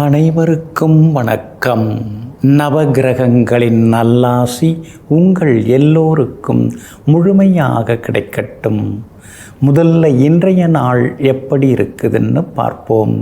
அனைவருக்கும் வணக்கம். நவகிரகங்களின் நல்லாசி உங்கள் எல்லோருக்கும் முழுமையாக கிடைக்கட்டும். முதல்ல இன்றைய நாள் எப்படி இருக்குதுன்னு பார்ப்போம்.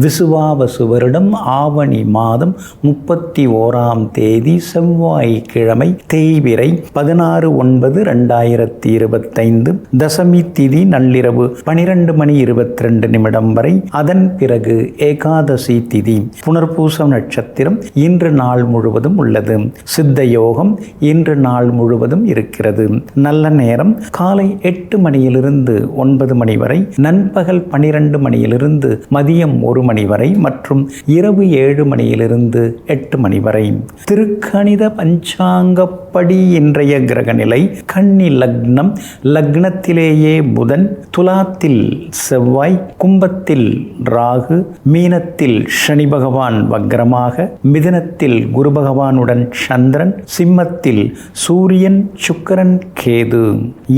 விசுவாவசு வருடம் ஆவணி மாதம் 31ஆம் தேதி செவ்வாய்க்கிழமை, தேய்பிறை 16/9/2025, தசமி திதி நள்ளிரவு 12:22 வரை. அதன் பிறகு ஏகாதசி திதி, புனர்பூசம் நட்சத்திரம் இன்று நாள் முழுவதும் உள்ளது. சித்த யோகம் இன்று நாள் முழுவதும் இருக்கிறது. நல்ல நேரம் காலை 8 மணியிலிருந்து 9 மணி வரை, நண்பகல் 12 மணியிலிருந்து மதியம் 1 மணி வரை மற்றும் இரவு 7 மணியிலிருந்து 8 மணி வரை. திருக்கணித பஞ்சாங்கப்படி இன்றைய கிரக நிலை: கன்னி லக்னம், லக்னத்திலேயே புதன், துலாத்தில் செவ்வாய், கும்பத்தில் ராகு, மீனத்தில் சனி பகவான் வக்ரமாக, மிதுனத்தில் குரு பகவானுடன் சந்திரன், சிம்மத்தில் சூரியன், சுக்கிரன், கேது.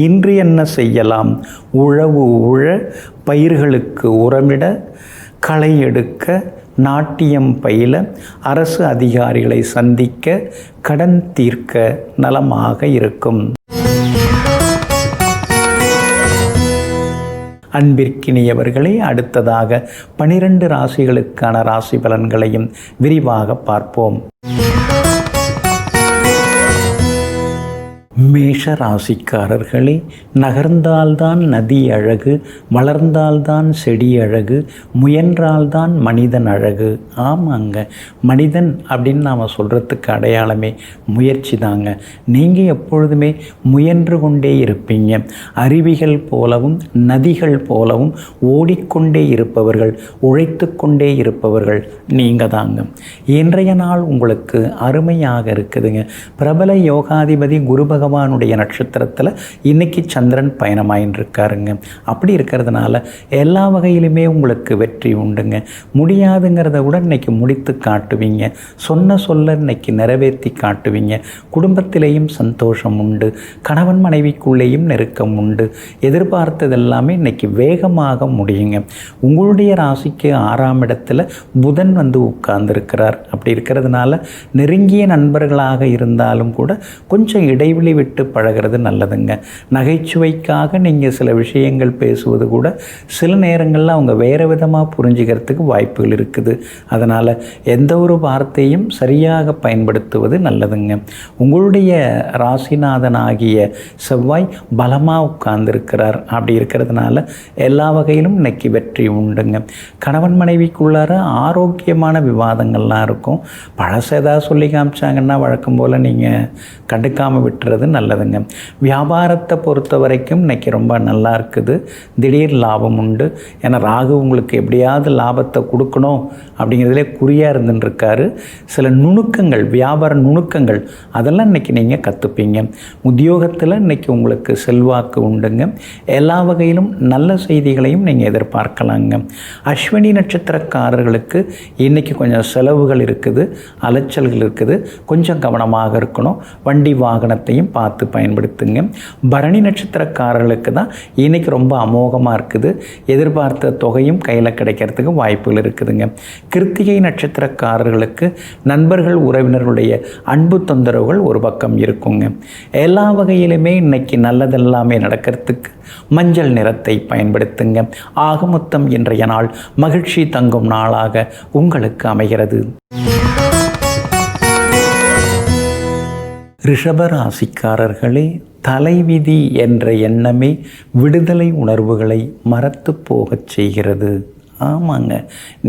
இன்று என்ன செய்யலாம்? உழவு உழ, பயிர்களுக்கு உரமிட, களை எடுக்க, நாட்டியம் பயில, அரசு அதிகாரிகளை சந்திக்க, கடன் தீர்க்க நலமாக இருக்கும். அன்பிற்கினியவர்களே, அடுத்ததாக 12 ராசிகளுக்கான ராசி பலன்களையும் விரிவாக பார்ப்போம். மேஷ ராசிக்காரர்களே, நகர்ந்தால்தான் நதி அழகு, வளர்ந்தால்தான் செடி அழகு, முயன்றால்தான் மனிதன் அழகு. ஆமாங்க, மனிதன் அப்படின்னு நாம் சொல்கிறதுக்கு அடையாளமே முயற்சி தாங்க. நீங்கள் எப்பொழுதுமே முயன்று கொண்டே இருப்பீங்க. அருவிகள் போலவும் நதிகள் போலவும் ஓடிக்கொண்டே இருப்பவர்கள், உழைத்து கொண்டே இருப்பவர்கள் நீங்கள் தாங்க. இன்றைய நாள் உங்களுக்கு அருமையாக இருக்குதுங்க. பிரபல யோகாதிபதி குரு பகவானுடைய நட்சத்திரத்தில் இன்னைக்கு சந்திரன் பயணமாயின்னு இருக்காருங்க. அப்படி இருக்கிறதுனால எல்லா வகையிலுமே உங்களுக்கு வெற்றி உண்டுங்க. முடியாதுங்கிறத விட இன்னைக்கு முடித்து காட்டுவீங்க. சொன்ன சொல்ல இன்னைக்கு நிறைவேற்றி காட்டுவீங்க. குடும்பத்திலேயும் சந்தோஷம் உண்டு. கணவன் மனைவிக்குள்ளேயும் நெருக்கம் உண்டு. எதிர்பார்த்ததெல்லாமே இன்னைக்கு வேகமாக முடியுங்க. உங்களுடைய ராசிக்கு 6ஆம் இடத்துல புதன் உட்கார்ந்துருக்கிறார். அப்படி இருக்கிறதுனால நெருங்கிய நண்பர்களாக இருந்தாலும் கூட கொஞ்சம் இடைவெளி விட்டு பழகிறது நல்லதுங்க. நகைச்சுவைக்காக நீங்கள் சில விஷயங்கள் பேசுவது கூட சில நேரங்களில் அவங்க வேறு விதமாக புரிஞ்சுக்கிறதுக்கு வாய்ப்புகள் இருக்குது. அதனால் எந்த ஒரு வார்த்தையும் சரியாக பயன்படுத்துவது நல்லதுங்க. உங்களுடைய ராசிநாதனாகிய செவ்வாய் பலமாக உட்கார்ந்துருக்கிறார். அப்படி இருக்கிறதுனால எல்லா வகையிலும் இன்னைக்கு வெற்றி உண்டுங்க. கணவன் மனைவிக்குள்ளார ஆரோக்கியமான விவாதங்கள்லாம் இருக்கும். பழசேதா சொல்லி காமிச்சாங்கன்னா வழக்கம் போல் நீங்கள் கண்டுக்காமல் விட்டுறது நல்லதுங்க. வியாபாரத்தை பொறுத்த வரைக்கும் இன்னைக்கு ரொம்ப நல்லா இருக்குது. திடீர் லாபம் உண்டு. ஏன்னா ராகு உங்களுக்கு எப்படியாவது லாபத்தை கொடுக்கணும் அப்படிங்கிறதுலே குறியாக இருந்துருக்காரு. சில நுணுக்கங்கள், வியாபார நுணுக்கங்கள், அதெல்லாம் இன்னைக்கு நீங்கள் கற்றுப்பீங்க. உத்தியோகத்தில் இன்னைக்கு உங்களுக்கு செல்வாக்கு உண்டுங்க. எல்லா வகையிலும் நல்ல செய்திகளையும் நீங்கள் எதிர்பார்க்கலாங்க. அஸ்வினி நட்சத்திரக்காரர்களுக்கு இன்னைக்கு கொஞ்சம் செலவுகள் இருக்குது, அலைச்சல்கள் இருக்குது. கொஞ்சம் கவனமாக இருக்கணும். வண்டி வாகனத்தையும் பார்த்து பயன்படுத்துங்க. பரணி நட்சத்திரக்காரர்களுக்கு தான் இன்னைக்கு ரொம்ப அமோகமாக இருக்குது. எதிர்பார்த்த தொகையும் கையில் கிடைக்கிறதுக்கு வாய்ப்புகள் இருக்குதுங்க. கிருத்திகை நட்சத்திரக்காரர்களுக்கு நண்பர்கள், உறவினர்களுடைய அன்பு தொந்தரவுகள் ஒரு பக்கம் இருக்குங்க. எல்லா வகையிலுமே இன்னைக்கு நல்லதெல்லாமே நடக்கிறதுக்கு மஞ்சள் நிறத்தை பயன்படுத்துங்க. ஆக மொத்தம் இன்றைய நாள் மகிழ்ச்சி தங்கும் நாளாக உங்களுக்கு அமைகிறது. ரிஷபராசிக்காரர்களே, தலைவிதி என்ற எண்ணமே விடுதலை உணர்வுகளை மறத்து போகச் செய்கிறது. ஆமாங்க,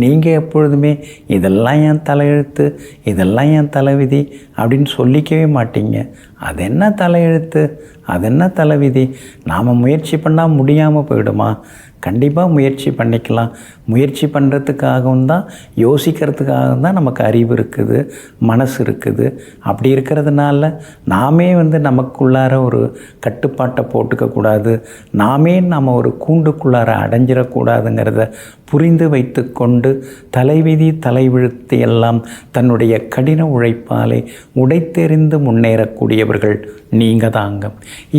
நீங்கள் எப்பொழுதுமே இதெல்லாம் என் தலையெழுத்து, இதெல்லாம் என் தலைவிதி அப்படின்னு சொல்லிக்கவே மாட்டீங்க. அது என்ன தலையெழுத்து, அது என்ன தலைவிதி? நாம் முயற்சி பண்ணால் முடியாமல் போயிடுமா? கண்டிப்பாக முயற்சி பண்ணிக்கலாம். முயற்சி பண்ணுறதுக்காகவும் தான், யோசிக்கிறதுக்காகவும் தான் நமக்கு அறிவு இருக்குது, மனசு இருக்குது. அப்படி இருக்கிறதுனால நாமே நமக்குள்ளார ஒரு கட்டுப்பாட்டை போட்டுக்கக்கூடாது, நாமே நம்ம ஒரு கூண்டுக்குள்ளார அடைஞ்சிடக்கூடாதுங்கிறத புரிந்து வைத்து கொண்டு தலைவிதி தலைவிழுத்து எல்லாம் தன்னுடைய கடின உழைப்பாலே உடைத்தெறிந்து முன்னேறக்கூடியவர்கள் நீங்கள் தாங்க.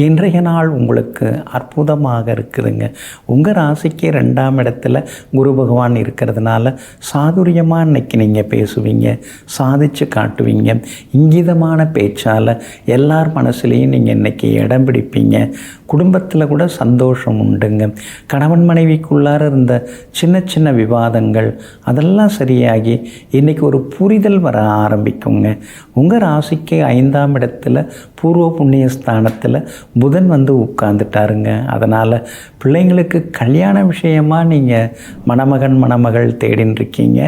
இன்றைய நாள் உங்களுக்கு அற்புதமாக இருக்குதுங்க. உங்கள் ராசிக்கு 2ஆம் இடத்துல குரு பகவான் இருக்கிறதுனால சாதுரியமாக இன்றைக்கி நீங்கள் பேசுவீங்க, சாதித்து காட்டுவீங்க. இங்கிதமான பேச்சால் எல்லார் மனசுலேயும் நீங்கள் இன்றைக்கி இடம் பிடிப்பீங்க. குடும்பத்தில் கூட சந்தோஷம் உண்டுங்க. கணவன் மனைவிக்குள்ளார இருந்த சின்ன சின்ன விவாதங்கள் அதெல்லாம் சரியாகி இன்றைக்கி ஒரு புரிதல் வர ஆரம்பிக்குங்க. உங்கள் ராசிக்கு 5ஆம் இடத்துல பூர்வ புண்ணிய ஸ்தானத்தில் புதன் உட்கார்ந்துட்டாருங்க. அதனால் பிள்ளைங்களுக்கு கல்யாண விஷயமாக நீங்கள் மணமகன் மணமகள் தேடின்னு இருக்கீங்க.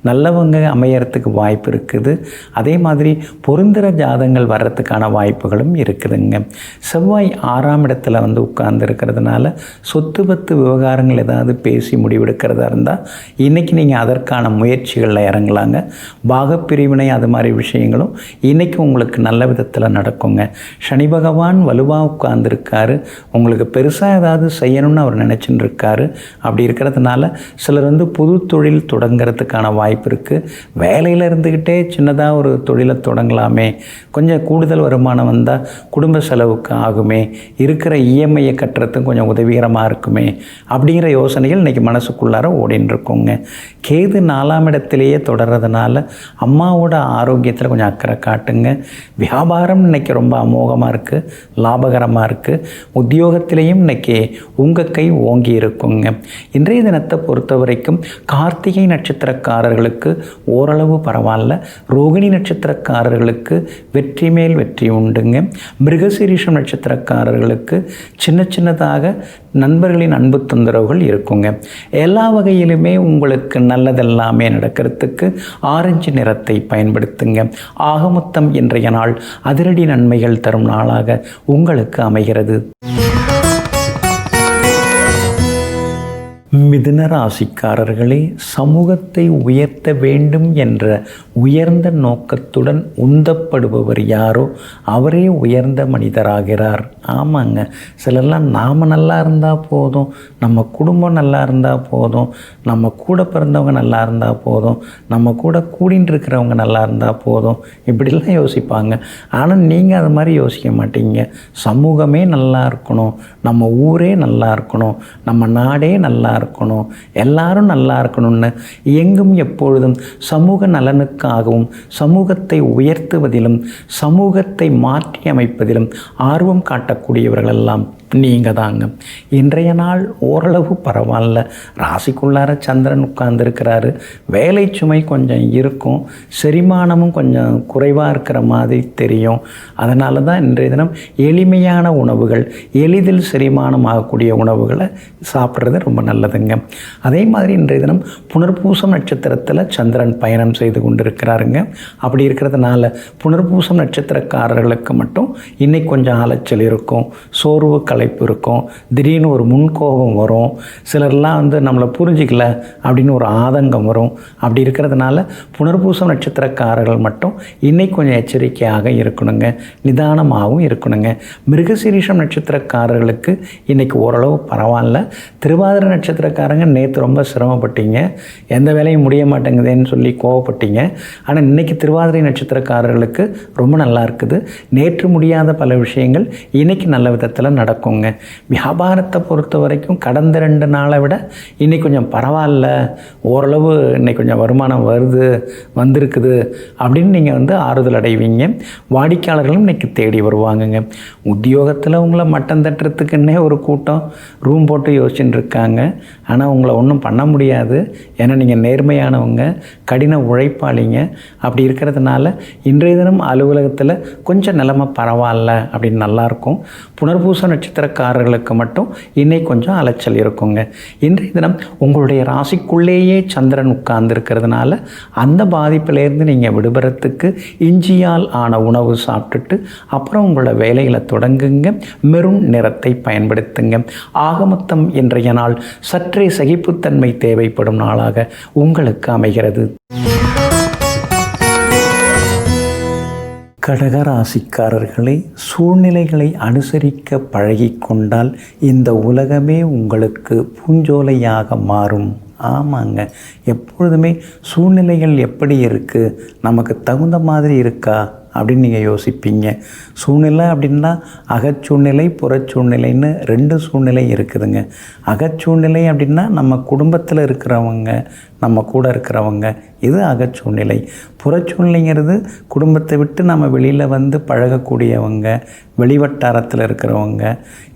நல்லவங்க அமையறதுக்கு வாய்ப்பு இருக்குது. அதே மாதிரி பொருந்திர ஜாதங்கள் வர்றதுக்கான வாய்ப்புகளும் இருக்குதுங்க. செவ்வாய் 6ஆம் இடத்துல உட்கார்ந்து இருக்கிறதுனால சொத்து பத்து விவகாரங்கள் ஏதாவது பேசி முடிவெடுக்கிறதா இருந்தால் இன்றைக்கி நீங்கள் அதற்கான முயற்சிகளில் இறங்கலாங்க. பாகப்பிரிவினை அது மாதிரி விஷயங்களும் இன்றைக்கி உங்களுக்கு நல்ல விதத்தில் நடக்குங்க. சனி பகவான் வலுவாக உட்கார்ந்துருக்காரு. உங்களுக்கு பெருசாக ஏதாவது செய்யணும்னு அவர் நினச்சின்னு இருக்காரு. அப்படி இருக்கிறதுனால சிலர் புது தொழில் தொடங்கிறதுக்கான வாய்ப்பு இருக்குது. வேலையில் இருந்துக்கிட்டே சின்னதாக ஒரு தொழிலை தொடங்கலாமே, கொஞ்சம் கூடுதல் வருமானம் வந்தால் குடும்ப செலவுக்கு ஆகுமே, இருக்கிற இஎம்ஐயை கட்டுறதுக்கு கொஞ்சம் உதவிகரமாக இருக்குமே அப்படிங்கிற யோசனைகள் இன்றைக்கி மனசுக்குள்ளார ஓடின்னு இருக்குங்க. கேது 4ஆம் இடத்திலேயே தொடர்றதுனால அம்மாவோட ஆரோக்கியத்தில் கொஞ்சம் அக்கறை காட்டுங்க. வியாபாரம் இன்றைக்கி ரொம்ப அமோகமாக இருக்குது, லாபகரமாக இருக்குது. உத்தியோகத்திலையும் இன்றைக்கி உங்கள் கை ஓங்கி இருக்குங்க. இன்றைய தினத்தை பொறுத்த வரைக்கும் கார்த்திகை நட்சத்திரக்காரர்களுக்கு ஓரளவு பரவாயில்ல. ரோகிணி நட்சத்திரக்காரர்களுக்கு வெற்றி மேல் வெற்றி உண்டுங்க. மிருகசீரிஷம் நட்சத்திரக்காரர்களுக்கு சின்ன சின்னதாக நண்பர்களின் அன்பு தொந்தரவுகள் இருக்குங்க. எல்லா வகையிலுமே உங்களுக்கு நல்லதெல்லாமே நடக்கிறதுக்கு ஆரஞ்சு நிறத்தை பயன்படுத்துங்க. ஆகமொத்தம் இன்றைய நாள் அதிரடி நன்மைகள் தரும் நாளாக உங்களுக்கு அமைகிறது. மிதுன ராசிக்காரர்களே, சமூகத்தை உயர்த்த வேண்டும் என்ற உயர்ந்த நோக்கத்துடன் உந்தப்படுபவர் யாரோ அவரே உயர்ந்த மனிதராகிறார். ஆமாங்க, சிலர்லாம் நாம் நல்லா இருந்தால் போதும், நம்ம குடும்பம் நல்லா இருந்தால் போதும், நம்ம கூட பிறந்தவங்க நல்லா இருந்தால் போதும், நம்ம கூட கூடின்னு இருக்கிறவங்க நல்லா இருந்தால் போதும், இப்படிலாம் யோசிப்பாங்க. ஆனால் நீங்கள் அது மாதிரி யோசிக்க மாட்டீங்க. சமூகமே நல்லா இருக்கணும், நம்ம ஊரே நல்லா இருக்கணும், நம்ம நாடே நல்லா இருக்கணும், எல்லாரும் நல்லா இருக்கணும்னு எங்கும் எப்பொழுதும் சமூக நலனுக்காகவும் சமூகத்தை உயர்த்துவதிலும் சமூகத்தை மாற்றி அமைப்பதிலும் ஆர்வம் காட்டக்கூடியவர்களெல்லாம் நீங்கள் தாங்க. இன்றைய நாள் ஓரளவு பரவாயில்ல. ராசிக்குள்ளார சந்திரன் உட்கார்ந்துருக்கிறாரு. வேலை சுமை கொஞ்சம் இருக்கும், செரிமானமும் கொஞ்சம் குறைவாக இருக்கிற மாதிரி தெரியும். அதனால தான் இன்றைய தினம் எளிமையான உணவுகள், எளிதில் செரிமானம் ஆகக்கூடிய உணவுகளை சாப்பிட்றது ரொம்ப நல்லதுங்க. அதே மாதிரி இன்றைய தினம் புனர்பூசம் நட்சத்திரத்தில் சந்திரன் பயணம் செய்து கொண்டிருக்கிறாருங்க. அப்படி இருக்கிறதுனால புனர்பூசம் நட்சத்திரக்காரர்களுக்கு மட்டும் இன்னைக்கு கொஞ்சம் அலைச்சல் இருக்கும், சோர்வு களைப்பு இருக்கும், திடீர்னு ஒரு முன்கோபம் வரும், சிலர்லாம் நம்மளை புரிஞ்சிக்கல அப்படின்னு ஒரு ஆதங்கம் வரும். அப்படி இருக்கிறதுனால புனர்பூசம் நட்சத்திரக்காரர்கள் மட்டும் இன்னைக்கு கொஞ்சம் எச்சரிக்கையாக இருக்கணுங்க, நிதானமாகவும் இருக்கணுங்க. மிருகசீரிஷம் நட்சத்திரக்காரர்களுக்கு இன்னைக்கு ஓரளவு பரவாயில்ல. திருவாதிரை நட்சத்திரக்காரங்க நேற்று ரொம்ப சிரமப்பட்டீங்க, எந்த வேலையும் முடிய மாட்டேங்குதுன்னு சொல்லி கோவப்பட்டீங்க. ஆனால் இன்றைக்கி திருவாதிரை நட்சத்திரக்காரர்களுக்கு ரொம்ப நல்லா இருக்குது. நேற்று முடியாத பல விஷயங்கள் இன்றைக்கி நல்ல விதத்தில் நடக்குங்க. வியாபாரத்தை பொறுத்த வரைக்கும் கடந்த 2 நாளை விட இன்றைக்கி கொஞ்சம் பரவாயில்ல, ஓரளவு இன்றைக்கி கொஞ்சம் வருமானம் வந்திருக்குது அப்படின்னு நீங்கள் ஆறுதல் அடைவீங்க. வாடிக்கையாளர்களும் இன்றைக்கி தேடி வருவாங்கங்க. உத்தியோகத்தில் உங்களை மட்டம் தட்டுறதுக்குன்னே ஒரு கூட்டம் ரூம் போட்டு யோசிச்சுட்டு இருக்காங்க. ஆனால் உங்களை ஒன்றும் பண்ண முடியாது. ஏன்னா நீங்கள் நேர்மையானவங்க, கடின உழைப்பாளிங்க. அப்படி இருக்கிறதுனால இன்றைய தினம் அலுவலகத்தில் கொஞ்சம் நிலைமை பரவாயில்ல அப்படின்னு நல்லாயிருக்கும். புனர்பூச நட்சத்திரக்காரர்களுக்கு மட்டும் இன்னைக்கு கொஞ்சம் அலைச்சல் இருக்குங்க. இன்றைய தினம் உங்களுடைய ராசிக்குள்ளேயே சந்திரன் உட்கார்ந்து இருக்கிறதுனால அந்த பாதிப்பிலேருந்து நீங்கள் விடுபடுறதுக்கு இஞ்சியால் ஆன உணவு சாப்பிட்டுட்டு அப்புறம் உங்களோட வேலைகளை தொடங்குங்க. மெரூன் நிறத்தை பயன்படுத்துங்க. ஆகமொத்தம் இன்றைய நாள் சற்றே சகிப்புத்தன்மை தேவைப்படும் நாளாக உங்களுக்கு அமைகிறது. கடகராசிக்காரர்களை சூழ்நிலைகளை அனுசரிக்க பழகிக்கொண்டால் இந்த உலகமே உங்களுக்கு பூஞ்சோலையாக மாறும். ஆமாங்க, எப்பொழுதுமே சூழ்நிலைகள் எப்படி இருக்குது, நமக்கு தகுந்த மாதிரி இருக்கா அப்படின்னு நீங்கள் யோசிப்பீங்க. சூழ்நிலை அப்படின்னா அகச்சூழ்நிலை புறச்சூழ்நிலைன்னு 2 சூழ்நிலை இருக்குதுங்க. அகச்சூழ்நிலை அப்படின்னா நம்ம குடும்பத்தில் இருக்கிறவங்க, நம்ம கூட இருக்கிறவங்க, இது அகச்சூழ்நிலை. புறச்சூழ்நிலைங்கிறது குடும்பத்தை விட்டு நம்ம வெளியில் வந்து பழகக்கூடியவங்க, வெளிவட்டாரத்தில் இருக்கிறவங்க,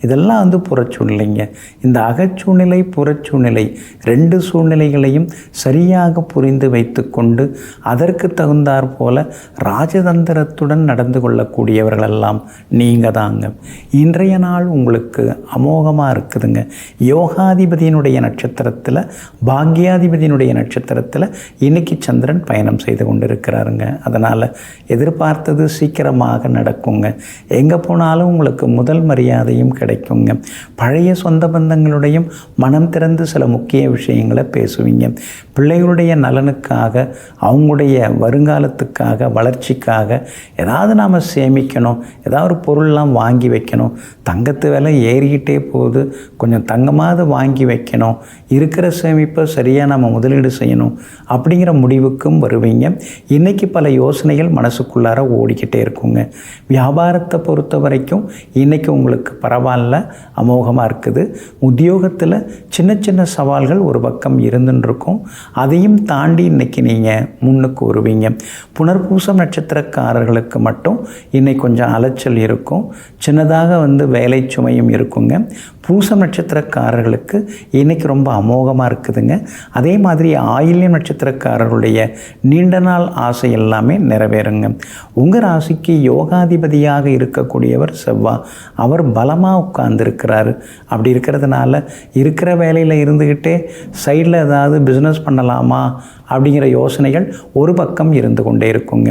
இதெல்லாம் வந்து புறச்சூழ்நிலைங்க. இந்த அகச்சூழ்நிலை புறச்சூழ்நிலை 2 சூழ்நிலைகளையும் சரியாக புரிந்து வைத்து கொண்டு அதற்கு தகுந்தாற் போல ராஜதந்திரத்துடன் நடந்து கொள்ளக்கூடியவர்களெல்லாம் நீங்கள் தாங்க. இன்றைய நாள் உங்களுக்கு அமோகமாக இருக்குதுங்க. யோகாதிபதியினுடைய நட்சத்திரத்தில் பாக்யாதிபதியினுடைய நட்சத்திரத்தில் இன்னைக்கு சந்திரன் பயணம் செய்து கொண்டு இருக்கிறாருங்க. அதனால் எதிர்பார்த்தது சீக்கிரமாக நடக்குங்க. எங்கே போனாலும் உங்களுக்கு முதல் மரியாதையும் கிடைக்குங்க. பழைய சொந்த பந்தங்களுடையும் மனம் திறந்து சில முக்கிய விஷயங்களை பேசுவீங்க. பிள்ளைகளுடைய நலனுக்காக, அவங்களுடைய வருங்காலத்துக்காக, வளர்ச்சிக்காக ஏதாவது நாம் சேமிக்கணும், ஏதாவது ஒரு பொருள்லாம் வாங்கி வைக்கணும். தங்கத்து விலை ஏறிக்கிட்டே போகுது, கொஞ்சம் தங்கமாவது வாங்கி வைக்கணும், இருக்கிற சேமிப்பை சரியாக நம்ம முதலீடு செய்யணும் அப்படிங்கிற முடிவுக்கும் வருவீங்க. இன்றைக்கி பல யோசனைகள் மனசுக்குள்ளார ஓடிக்கிட்டே இருக்குங்க. வியாபாரத்தை பொறுத்த வரைக்கும் இன்றைக்கி உங்களுக்கு பரவாயில்ல, அமோகமாக இருக்குது. உத்தியோகத்தில் சின்ன சின்ன சவால்கள் ஒரு பக்கம் இருந்துருக்கும், அதையும் தாண்டி இன்றைக்கி நீங்கள் முன்னுக்கு வருவீங்க. புனர்பூசம் நட்சத்திரக்காரர்களுக்கு மட்டும் இன்றைக்கி கொஞ்சம் அலைச்சல் இருக்கும், சின்னதாக வந்து வேலை சுமையும் இருக்குங்க. பூசம் நட்சத்திரக்காரர்களுக்கு இன்றைக்கி ரொம்ப அமோகமாக இருக்குதுங்க. அதே மாதிரி ஆயில்யம் நட்சத்திரக்காரர்களுடைய நீண்ட நாள் ஆசை எல்லாமே நிறைவேறுங்க. உங்கள் ராசிக்கு யோகாதிபதியாக இருக்கக்கூடியவர் செவ்வாய், அவர் பலமாக உட்கார்ந்துருக்கிறாரு. அப்படி இருக்கிறதுனால இருக்கிற வேலையில் இருந்துக்கிட்டே சைடில் ஏதாவது பிஸ்னஸ் பண்ணலாமா அப்படிங்கிற யோசனைகள் ஒரு பக்கம் இருந்து கொண்டே இருக்குங்க.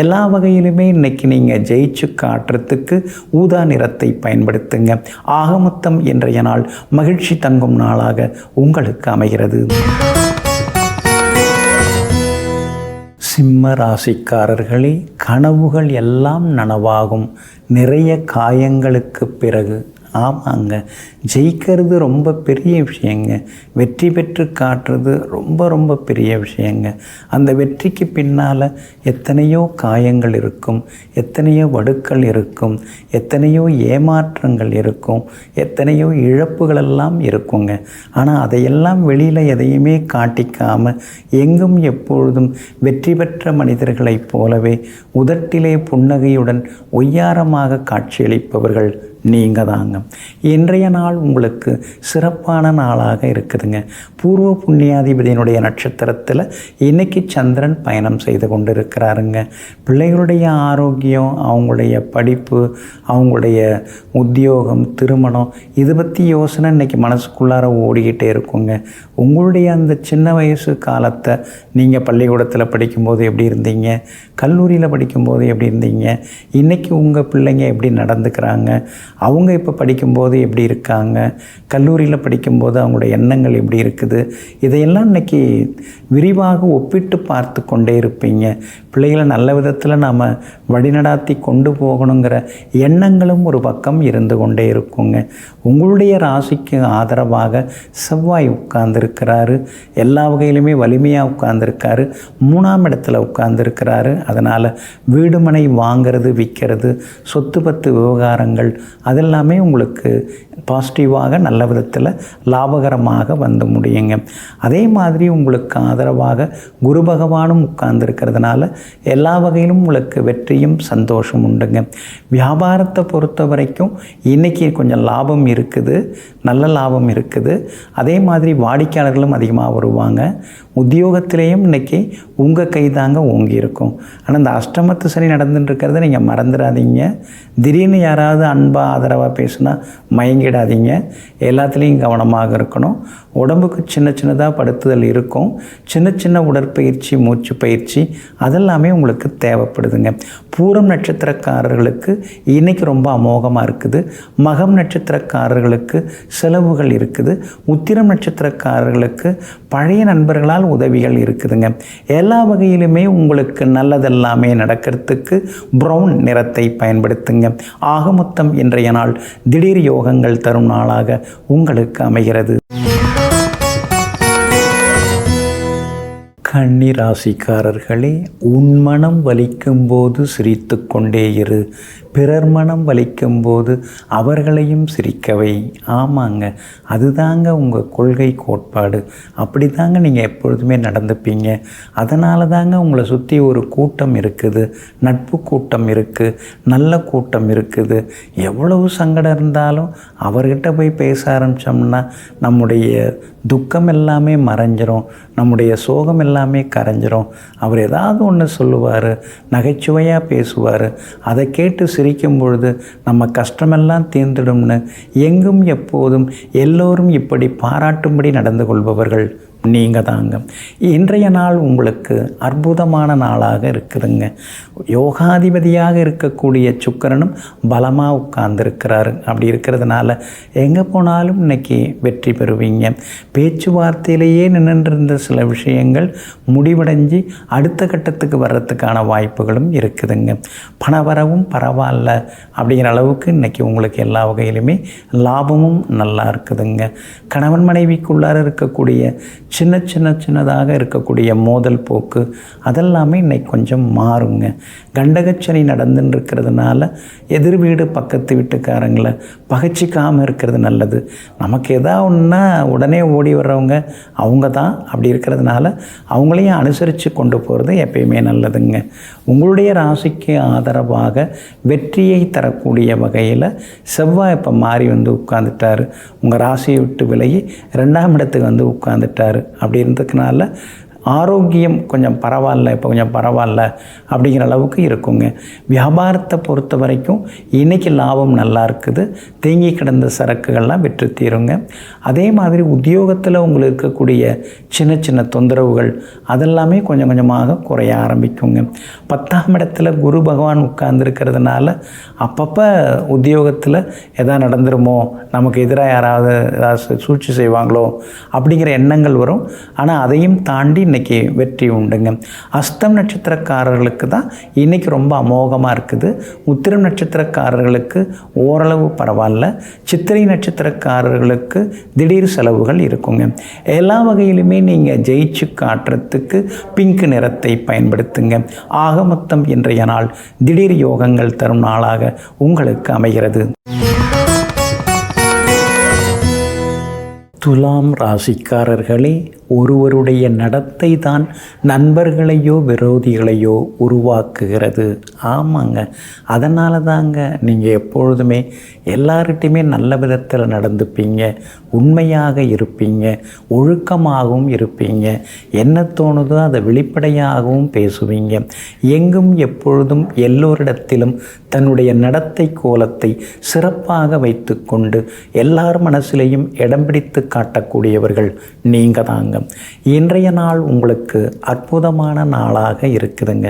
எல்லா வகையிலுமே இன்றைக்கி நீங்கள் ஜெயிச்சு காட்டுறதுக்கு ஊதா நிறத்தை பயன்படுத்துங்க. ஆகமொத்தம் இன்றைய நாள் மகிழ்ச்சி தங்கும் நாளாக உங்களுக்கு அமைகிறது. சிம்ம ராசிக்காரர்களே, கனவுகள் எல்லாம் நனவாகும். நிறைய காயங்களுக்கு பிறகு. ஆமாங்க, ஜெயிக்கிறது ரொம்ப பெரிய விஷயங்க. வெற்றி பெற்று காட்டுறது ரொம்ப ரொம்ப பெரிய விஷயங்க. அந்த வெற்றிக்கு பின்னால் எத்தனையோ காயங்கள் இருக்கும், எத்தனையோ வடுக்கள் இருக்கும், எத்தனையோ ஏமாற்றங்கள் இருக்கும், எத்தனையோ இழப்புகளெல்லாம் இருக்குங்க. ஆனால் அதையெல்லாம் வெளியில் எதையுமே காட்டிக்காமல் எங்கும் எப்பொழுதும் வெற்றி பெற்ற மனிதர்களைப் போலவே உதட்டிலே புன்னகையுடன் ஒய்யாரமாக காட்சியளிப்பவர்கள் நீங்கள் தாங்க. இன்றைய நாள் உங்களுக்கு சிறப்பான நாளாக இருக்குதுங்க. பூர்வ புண்ணியாதிபதியினுடைய நட்சத்திரத்தில் இன்றைக்கி சந்திரன் பயணம் செய்து கொண்டு இருக்கிறாருங்க. பிள்ளைகளுடைய ஆரோக்கியம், அவங்களுடைய படிப்பு, அவங்களுடைய உத்தியோகம், திருமணம், இது பற்றி யோசனை இன்றைக்கி மனசுக்குள்ளார ஓடிக்கிட்டே இருக்குங்க. உங்களுடைய அந்த சின்ன வயசு காலத்தை நீங்கள் பள்ளிக்கூடத்தில் படிக்கும்போது எப்படி இருந்தீங்க, கல்லூரியில் படிக்கும்போது எப்படி இருந்தீங்க, இன்றைக்கி உங்கள் பிள்ளைங்க எப்படி நடந்துக்கிறாங்க, அவங்க இப்போ படிக்கும்போது எப்படி இருக்காங்க, கல்லூரியில் படிக்கும்போது அவங்களுடைய எண்ணங்கள் எப்படி இருக்குது, இதையெல்லாம் இன்றைக்கி விரிவாக ஒப்பிட்டு பார்த்து கொண்டே இருப்பீங்க. பிள்ளைகளை நல்ல விதத்தில் நாம் வழிநடாத்தி கொண்டு போகணுங்கிற எண்ணங்களும் ஒரு பக்கம் இருந்து கொண்டே இருக்குங்க. உங்களுடைய ராசிக்கு ஆதரவாக செவ்வாய் உட்கார்ந்துருக்கிறாரு. எல்லா வகையிலுமே வலிமையாக உட்கார்ந்துருக்காரு. 3ஆம் இடத்துல உட்கார்ந்துருக்கிறாரு. அதனால் வீடு மனை வாங்கிறது, விற்கிறது, சொத்து பத்து விவகாரங்கள், அதெல்லாமே உங்களுக்கு பாசிட்டிவாக நல்ல விதத்தில் லாபகரமாக வந்து முடியுங்க. அதே மாதிரி உங்களுக்கு ஆதரவாக குரு பகவானும் உட்கார்ந்துருக்கிறதுனால எல்லா வகையிலும் உங்களுக்கு வெற்றியும் சந்தோஷம் உண்டுங்க. வியாபாரத்தை பொறுத்த வரைக்கும் இன்றைக்கி கொஞ்சம் லாபம் இருக்குது, நல்ல லாபம் இருக்குது. அதே மாதிரி வாடிக்கையாளர்களும் அதிகமாக வருவாங்க. உத்தியோகத்திலேயும் இன்றைக்கி உங்கள் கை தாங்க ஓங்கி இருக்கும். ஆனால் இந்த அஷ்டமத்து சனி நடந்துட்டு இருக்கிறத நீங்கள் மறந்துடாதீங்க. திடீர்னு யாராவது அன்பாக ஆதரவாக பேசுனா மயங்கிடாதீங்க. எல்லாத்துலேயும் கவனமாக இருக்கணும். உடம்புக்கு சின்ன சின்னதாக படுத்துதல் இருக்கும். சின்ன சின்ன உடற்பயிற்சி, மூச்சு பயிற்சி அதெல்லாமே உங்களுக்கு தேவைப்படுதுங்க. பூரம் நட்சத்திரக்காரர்களுக்கு இன்றைக்கி ரொம்ப அமோகமாக இருக்குது. மகம் நட்சத்திரக்காரர்களுக்கு செலவுகள் இருக்குது. உத்திரம் நட்சத்திரக்காரர்களுக்கு பழைய நண்பர்களால் உதவிகள் இருக்குதுங்க. எல்லா வகையிலுமே உங்களுக்கு நல்லதெல்லாமே நடக்கிறதுக்கு ப்ரௌன் நிறத்தை பயன்படுத்துங்க. ஆக மொத்தம் இன்றைய நாள் திடீர் யோகங்கள் தரும் நாளாக உங்களுக்கு அமைகிறது. கன்னி ராசிக்காரர்களே, உன் மனம் வலிக்கும்போது சிரித்து கொண்டே இரு. பிறர் மனம் வலிக்கும்போது அவர்களையும் சிரிக்கவை. ஆமாங்க, அதுதாங்க உங்கள் கொள்கை கோட்பாடு. அப்படி தாங்க நீங்கள் எப்பொழுதுமே நடந்துப்பீங்க. அதனால தாங்க உங்களை சுற்றி ஒரு கூட்டம் இருக்குது, நட்பு கூட்டம் இருக்குது, நல்ல கூட்டம் இருக்குது. எவ்வளவு சங்கடம் இருந்தாலும் அவர்கிட்ட போய் பேச ஆரம்பித்தோம்னா நம்முடைய துக்கம் எல்லாமே மறைஞ்சிரும், நம்முடைய சோகம் எல்லாமே கரைஞ்சிரும். அவர் ஏதாவது ஒன்று சொல்லுவார், நகைச்சுவையாக பேசுவார். அதை கேட்டு சிரிக்கும் பொழுது நம்ம கஷ்டமெல்லாம் தீர்ந்துடும்னு எங்கும் எப்போதும் எல்லோரும் இப்படி பாராட்டும்படி நடந்து கொள்பவர்கள் நீங்கள் தாங்க. இன்றைய நாள் உங்களுக்கு அற்புதமான நாளாக இருக்குதுங்க. யோகாதிபதியாக இருக்கக்கூடிய சுக்கிரனும் பலமாக உட்கார்ந்துருக்கிறாரு. அப்படி இருக்கிறதுனால எங்கே போனாலும் இன்றைக்கி வெற்றி பெறுவீங்க. பேச்சுவார்த்தையிலேயே நின்றுருந்த சில விஷயங்கள் முடிவடைஞ்சு அடுத்த கட்டத்துக்கு வர்றதுக்கான வாய்ப்புகளும் இருக்குதுங்க. பணவரவும் பரவாயில்ல அப்படிங்கிற அளவுக்கு இன்றைக்கி உங்களுக்கு எல்லா வகையிலுமே லாபமும் நல்லா இருக்குதுங்க. கணவன் மனைவிக்குள்ளார இருக்கக்கூடிய சின்னதாக இருக்கக்கூடிய மோதல் போக்கு அதெல்லாமே இன்னைக்கு கொஞ்சம் மாறுங்க. கண்டகச்சனி நடந்துன்னு இருக்கிறதுனால எதிர் வீடு பக்கத்து வீட்டுக்காரங்களை பகைச்சிக்காமல் இருக்கிறது நல்லது. நமக்கு எதாவது ஒன்றுனா உடனே ஓடி வர்றவங்க அவங்க தான். அப்படி இருக்கிறதுனால அவங்களையும் அனுசரித்து கொண்டு போகிறது எப்பயுமே நல்லதுங்க. உங்களுடைய ராசிக்கு ஆதரவாக வெற்றியை தரக்கூடிய வகையில் செவ்வாய் இப்போ மாறி வந்து உட்காந்துட்டார். உங்கள் ராசியை விட்டு விலகி 2ஆம் இடத்துக்கு வந்து உட்காந்துட்டார். அப்படி இருந்ததுனால ஆரோக்கியம் கொஞ்சம் பரவாயில்ல, இப்போ கொஞ்சம் பரவாயில்ல அப்படிங்கிற அளவுக்கு இருக்குங்க. வியாபாரத்தை பொறுத்த வரைக்கும் இன்றைக்கி லாபம் நல்லா இருக்குது. தேங்கி கிடந்த சரக்குகள்லாம் விற்று தீருங்க. அதே மாதிரி உத்தியோகத்தில் உங்களுக்கு இருக்கக்கூடிய சின்ன தொந்தரவுகள் அதெல்லாமே கொஞ்சம் கொஞ்சமாக குறைய ஆரம்பிக்குங்க. 10ஆம் இடத்துல குரு பகவான் உட்கார்ந்துருக்கிறதுனால அப்பப்போ உத்தியோகத்தில் எதாவது நடந்துருமோ, நமக்கு எதிராக யாராவது ஏதாவது சூழ்ச்சி செய்வாங்களோ அப்படிங்கிற எண்ணங்கள் வரும். ஆனால் அதையும் தாண்டி இன்றைக்கி வெற்றி உண்டுங்க. அஸ்தம் நட்சத்திரக்காரர்களுக்கு தான் இன்றைக்கி ரொம்ப அமோகமாக இருக்குது. உத்திரம் நட்சத்திரக்காரர்களுக்கு ஓரளவு பரவாயில்ல. சித்திரை நட்சத்திரக்காரர்களுக்கு திடீர் செலவுகள் இருக்குங்க. எல்லா வகையிலுமே நீங்கள் ஜெயிச்சு காட்டுறதுக்கு பிங்க் நிறத்தை பயன்படுத்துங்க. ஆக மொத்தம் இன்றைய நாள் திடீர் யோகங்கள் தரும் நாளாக உங்களுக்கு அமைகிறது. துலாம் ராசிக்காரர்களே, ஒருவருடைய நடத்தை தான் நண்பர்களையோ விரோதிகளையோ உருவாக்குகிறது. ஆமாங்க, அதனால தாங்க நீங்கள் எப்பொழுதுமே எல்லார்கிட்டையுமே நல்ல விதத்தில் நடந்துப்பீங்க, உண்மையாக இருப்பீங்க, ஒழுக்கமாகவும் இருப்பீங்க, என்ன தோணுதோ அதை வெளிப்படையாகவும் பேசுவீங்க. எங்கும் எப்பொழுதும் எல்லோரிடத்திலும் தன்னுடைய நடத்தை கோலத்தை சிறப்பாக வைத்து கொண்டு எல்லார் மனசிலையும் இடம் பிடித்து காட்டக்கூடியவர்கள் நீங்கள் தாங்க. இன்றைய நாள் உங்களுக்கு அற்புதமான நாளாக இருக்குதுங்க.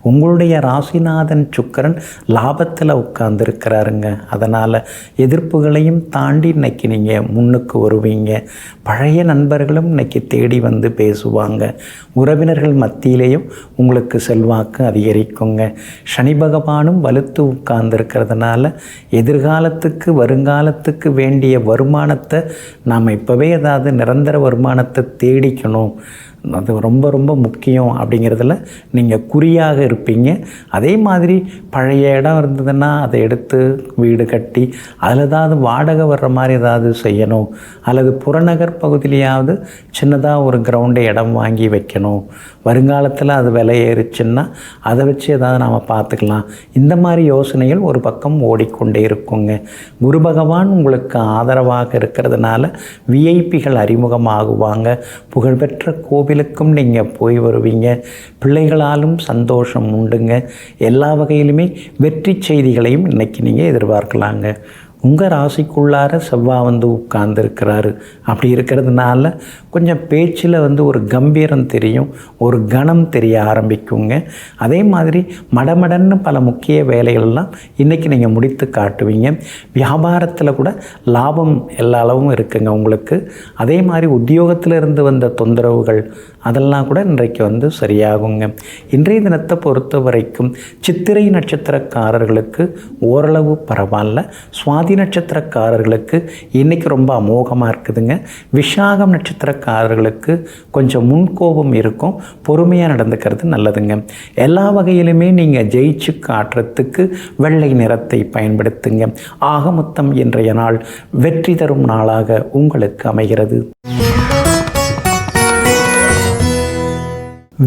உங்களுடைய ராசிநாதன் சுக்கிரன் லாபத்தில் உட்கார்ந்துருக்கிறாருங்க. அதனால் எதிர்ப்புகளையும் தாண்டி இன்னைக்கு நீங்கள் முன்னுக்கு வருவீங்க. பழைய நண்பர்களும் இன்னைக்கு தேடி வந்து பேசுவாங்க. உறவினர்கள் மத்தியிலேயும் உங்களுக்கு செல்வாக்கு அதிகரிக்குங்க. சனி பகவானும் வலுத்து உட்கார்ந்துருக்கிறதுனால எதிர்காலத்துக்கு வருங்காலத்துக்கு வேண்டிய வருமானத்தை நாம் இப்போவே ஏதாவது நிரந்தர வருமானத்தை தேடிக்கணும் அது ரொம்ப ரொம்ப முக்கியம் அப்படிங்கிறதுல நீங்கள் குறியாக இருப்பீங்க. அதே மாதிரி பழைய இடம் இருந்ததுன்னா அதை எடுத்து வீடு கட்டி அதில் ஏதாவது வாடகை வர்ற மாதிரி ஏதாவது செய்யணும், அல்லது புறநகர் பகுதியிலையாவது சின்னதாக ஒரு கிரவுண்டை இடம் வாங்கி வைக்கணும். வருங்காலத்தில் அது விலை ஏறிச்சுன்னா அதை வச்சு ஏதாவது நாம் பார்த்துக்கலாம். இந்த மாதிரி யோசனைகள் ஒரு பக்கம் ஓடிக்கொண்டே இருக்குங்க. குரு பகவான் உங்களுக்கு ஆதரவாக இருக்கிறதுனால விஐபிகள் அறிமுகமாகுவாங்க. புகழ்பெற்ற கோவிலுக்கும் நீங்கள் போய் வருவீங்க. பிள்ளைகளாலும் சந்தோஷம் உண்டுங்க. எல்லா வகையிலுமே வெற்றி செய்திகளையும் இன்றைக்கி நீங்கள் எதிர்பார்க்கலாங்க. உங்கள் ராசிக்குள்ளார செவ்வாய் வந்து உட்கார்ந்துருக்கிறாரு. அப்படி இருக்கிறதுனால கொஞ்சம் பேச்சில் வந்து ஒரு கம்பீரம் தெரியும், ஒரு கணம் தெரிய ஆரம்பிக்குங்க. அதே மாதிரி மடமடன்னு பல முக்கிய வேலைகள்லாம் இன்றைக்கி நீங்கள் முடித்து காட்டுவீங்க. வியாபாரத்தில் கூட லாபம் எல்லா அளவும் இருக்குங்க உங்களுக்கு. அதே மாதிரி உத்தியோகத்தில் இருந்து வந்த தொந்தரவுகள் அதெல்லாம் கூட இன்றைக்கு வந்து சரியாகுங்க. இன்றைய தினத்தை பொறுத்த வரைக்கும் சித்திரை நட்சத்திரக்காரர்களுக்கு ஓரளவு பரவாயில்ல. சுவாதி நட்சத்திரக்காரர்களுக்கு இன்றைக்கி ரொம்ப அமோகமாக இருக்குதுங்க. விஷாகம் நட்சத்திரக்காரர்களுக்கு கொஞ்சம் முன்கோபம் இருக்கும், பொறுமையாக நடந்துக்கிறது நல்லதுங்க. எல்லா வகையிலுமே நீங்கள் ஜெயிச்சு காட்டுறதுக்கு வெள்ளை நிறத்தை பயன்படுத்துங்க. ஆக மொத்தம் இன்றைய நாள் வெற்றி தரும் நாளாக உங்களுக்கு அமைகிறது.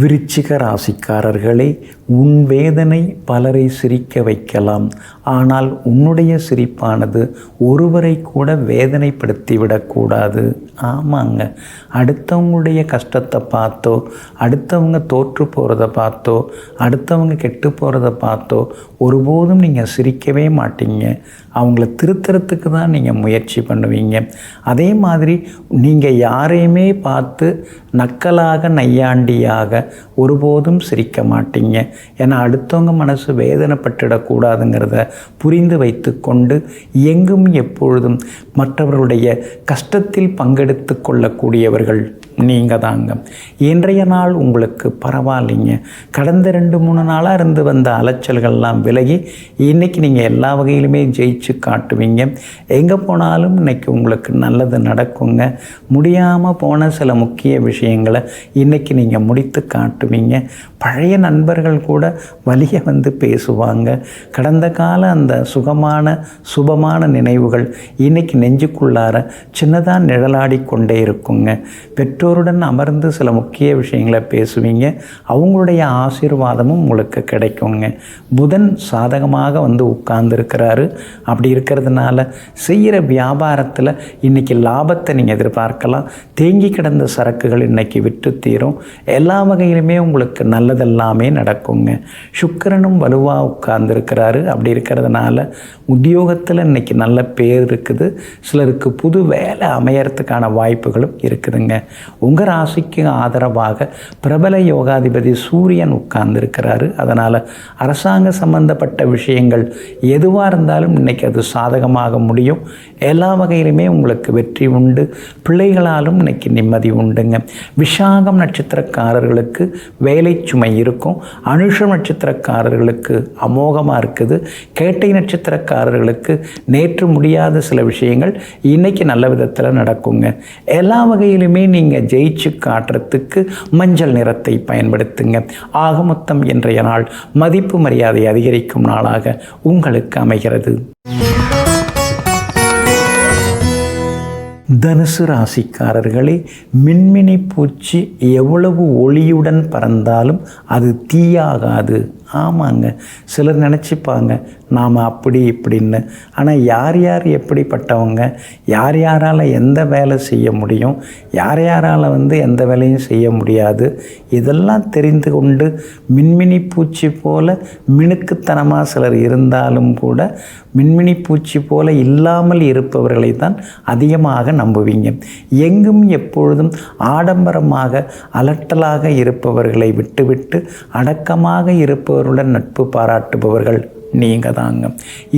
விருச்சிக ராசிக்காரர்களே, உன் வேதனை பலரை சிரிக்க வைக்கலாம். ஆனால் உன்னுடைய சிரிப்பானது ஒருவரை கூட வேதனைப்படுத்திவிடக்கூடாது. ஆமாங்க, அடுத்தவங்களுடைய கஷ்டத்தை பார்த்தோ, அடுத்தவங்க தோற்று போகிறத பார்த்தோ, அடுத்தவங்க கெட்டு போகிறத பார்த்தோ ஒருபோதும் நீங்கள் சிரிக்கவே மாட்டீங்க. அவங்கள திருத்துறதுக்கு தான் நீங்கள் முயற்சி பண்ணுவீங்க. அதே மாதிரி நீங்கள் யாரையுமே பார்த்து நக்கலாக நையாண்டியாக ஒருபோதும் சிரிக்க மாட்டீங்க. ஏன்னா அடுத்தவங்க மனசு வேதனைப்பட்டுடக்கூடாதுங்கிறத புரிந்து வைத்து கொண்டு எங்கும் எப்பொழுதும் மற்றவர்களுடைய கஷ்டத்தில் பங்கெடுத்து கொள்ளக்கூடியவர்கள் நீங்கள் தாங்க. இன்றைய நாள் உங்களுக்கு பரவாயில்லைங்க. கடந்த 2-3 நாளாக இருந்து வந்த அலைச்சல்கள்லாம் விலகி இன்றைக்கி நீங்கள் எல்லா வகையிலுமே ஜெயிச்சு காட்டுவீங்க. எங்கே போனாலும் இன்றைக்கி உங்களுக்கு நல்லது நடக்குங்க. முடியாமல் போன சில முக்கிய விஷயங்களை இன்றைக்கி நீங்கள் முடித்து காட்டுவீங்க. பழைய நண்பர்கள் கூட வலிய வந்து பேசுவாங்க. கடந்த கால அந்த சுபமான நினைவுகள் இன்றைக்கி நெஞ்சுக்குள்ளார சின்னதாக நிழலாடி கொண்டே இருக்குங்க. பெற்றோருடன் அமர்ந்து சில முக்கிய விஷயங்களை பேசுவீங்க. அவங்களுடைய ஆசீர்வாதமும் உங்களுக்கு கிடைக்குங்க. புதன் சாதகமாக வந்து உட்கார்ந்துருக்கிறாரு. அப்படி இருக்கிறதுனால செய்கிற வியாபாரத்தில் இன்றைக்கி லாபத்தை நீங்கள் எதிர்பார்க்கலாம். தேங்கி கிடந்த சரக்குகள் இன்றைக்கி விற்று தீரும். எல்லா வகையிலுமே உங்களுக்கு நல்லதெல்லாமே நடக்குங்க. சுக்கிரனும் வலுவாக உட்கார்ந்துருக்கிறாரு. அப்படி இருக்கிறதுனால உத்தியோகத்தில் இன்றைக்கி நல்ல பேர் இருக்குது. சிலருக்கு புது வேலை அமையறதுக்கான வாய்ப்புகளும் இருக்குதுங்க. உங்கள் ராசிக்கு ஆதரவாக பிரபல யோகாதிபதி சூரியன் உட்கார்ந்துருக்கிறாரு. அதனால் அரசாங்க சம்பந்தப்பட்ட விஷயங்கள் எதுவாக இருந்தாலும் இன்றைக்கி அது சாதகமாக முடியும். எல்லா வகையிலுமே உங்களுக்கு வெற்றி உண்டு. பிள்ளைகளாலும் இன்றைக்கி நிம்மதி உண்டுங்க. விஷாகம் நட்சத்திரக்காரர்களுக்கு வேலை சுமை இருக்கும். அனுஷம் நட்சத்திரக்காரர்களுக்கு அமோகமாக இருக்குது. கேட்டை நட்சத்திரக்காரர்களுக்கு நேற்று முடியாத சில விஷயங்கள் இன்றைக்கி நல்ல விதத்தில் நடக்குங்க. எல்லா வகையிலுமே நீங்கள் ஜெயிச்சு காட்டுறதுக்கு மஞ்சள் நிறத்தை பயன்படுத்துங்க. ஆக மொத்தம் இன்றைய நாள் மதிப்பு மரியாதை அதிகரிக்கும் நாளாக உங்களுக்கு அமைகிறது. தனுசு ராசிக்காரர்களே, மின்மினி பூச்சி எவ்வளவு ஒளியுடன் பறந்தாலும் அது தீயாகாது. ஆமாங்க, சிலர் நினச்சிப்பாங்க நாம் அப்படி இப்படின்னு. ஆனால் யார் யார் எப்படிப்பட்டவங்க, யார் யாரால் எந்த வேலை செய்ய முடியும், யார் யாரால் எந்த வேலையும் செய்ய முடியாது, இதெல்லாம் தெரிந்து கொண்டு மின்மினி பூச்சி போல மினுக்குத்தனமாக சிலர் இருந்தாலும் கூட மின்மினி பூச்சி போல இல்லாமல் இருப்பவர்களை தான் அதிகமாக நம்புவீங்க. எங்கும் எப்பொழுதும் ஆடம்பரமாக அலட்டலாக இருப்பவர்களை விட்டுவிட்டு அடக்கமாக இருப்பவர்களுடன் நட்பு பாராட்டுபவர்கள் நீங்கள் தாங்க.